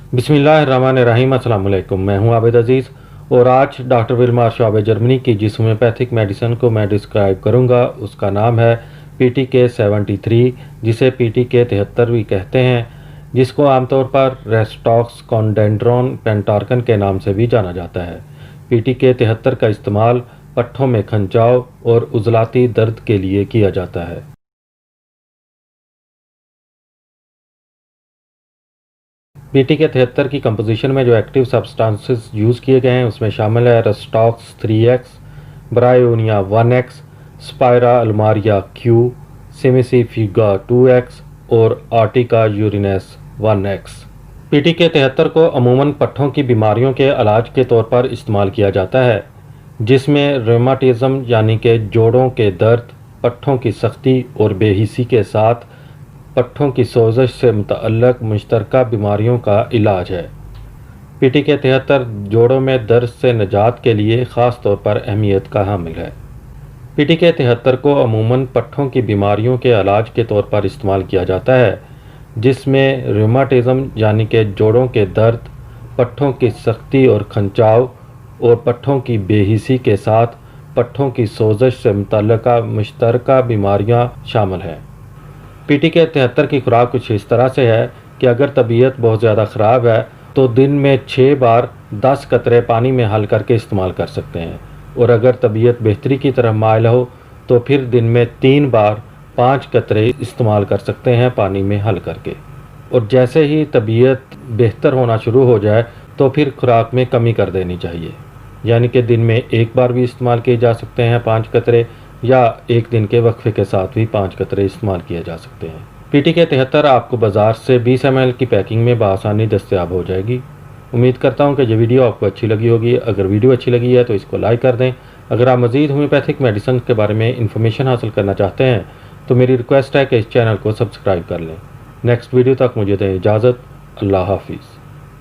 बिस्मिल्लाहिर्रहमानिर्रहीम। अस्सलाम वालेकुम। मैं हूं आबिद अजीज़ और आज डॉक्टर विल्मार शॉबे जर्मनी की जिस होम्योपैथिक मेडिसिन को मैं डिस्क्राइब करूंगा उसका नाम है PTK 73, जिसे PTK 73 भी कहते हैं, जिसको आमतौर पर रेस्टॉक्स कॉन्डेंड्रोन पेंटार्कन के नाम से भी जाना जाता है। PTK 73 का इस्तेमाल पट्ठों में खंचाव और उजलाती दर्द के लिए किया जाता है। PTK 73 की कंपोजिशन में जो एक्टिव सब्सटेंसेस यूज़ किए गए हैं उसमें शामिल है rhus tox 3X, bryonia 1X, spiraea ulmaria Q, cimicifuga 2X और आर्टिका यूरिनेस 1X। PTK 73 को अमूमन पट्ठों की बीमारियों के इलाज के तौर पर इस्तेमाल किया जाता है, जिसमें रूमेटिज्म यानी कि जोड़ों के दर्द, पट्ठों की सख्ती और बेहिसी के साथ पट्ठों की सोजश से मुतअल्लक़ मुश्तरका बीमारियों का इलाज है। PTK 73 जोड़ों में दर्द से निजात के लिए ख़ास तौर पर अहमियत का हामिल है। PTK 73 को अमूमन पट्ठों की बीमारियों के इलाज के तौर पर इस्तेमाल किया जाता है, जिसमें रूमेटिज्म यानी कि जोड़ों के दर्द, पट्ठों की सख्ती और खंचाव और पट्ठों की बेहिसी के साथ पट्ठों की सोजश से मुतअल्लिक़ मुश्तरका बीमारियां शामिल हैं। PTK 73 की खुराक कुछ इस तरह से है कि अगर तबीयत बहुत ज़्यादा ख़राब है तो दिन में 6 बार 10 कतरे पानी में हल करके इस्तेमाल कर सकते हैं, और अगर तबीयत बेहतरी की तरफ माइल हो तो फिर दिन में 3 बार 5 कतरे इस्तेमाल कर सकते हैं पानी में हल करके। और जैसे ही तबीयत बेहतर होना शुरू हो जाए तो फिर खुराक में कमी कर देनी चाहिए, यानी कि दिन में 1 बार भी इस्तेमाल किए जा सकते हैं 5 कतरे, या एक दिन के वक्फे के साथ भी 5 कतरे इस्तेमाल किए जा सकते हैं। PTK 73 आपको बाज़ार से 20 ml की पैकिंग में बआसानी दस्तयाब हो जाएगी। उम्मीद करता हूं कि ये वीडियो आपको अच्छी लगी होगी। अगर वीडियो अच्छी लगी है तो इसको लाइक कर दें। अगर आप मज़ीद होम्योपैथिक मेडिसिन के बारे में इंफॉर्मेशन हासिल करना चाहते हैं तो मेरी रिक्वेस्ट है कि इस चैनल को सब्सक्राइब कर लें। नेक्स्ट वीडियो तक मुझे दें इजाज़त। अल्लाह हाफिज़।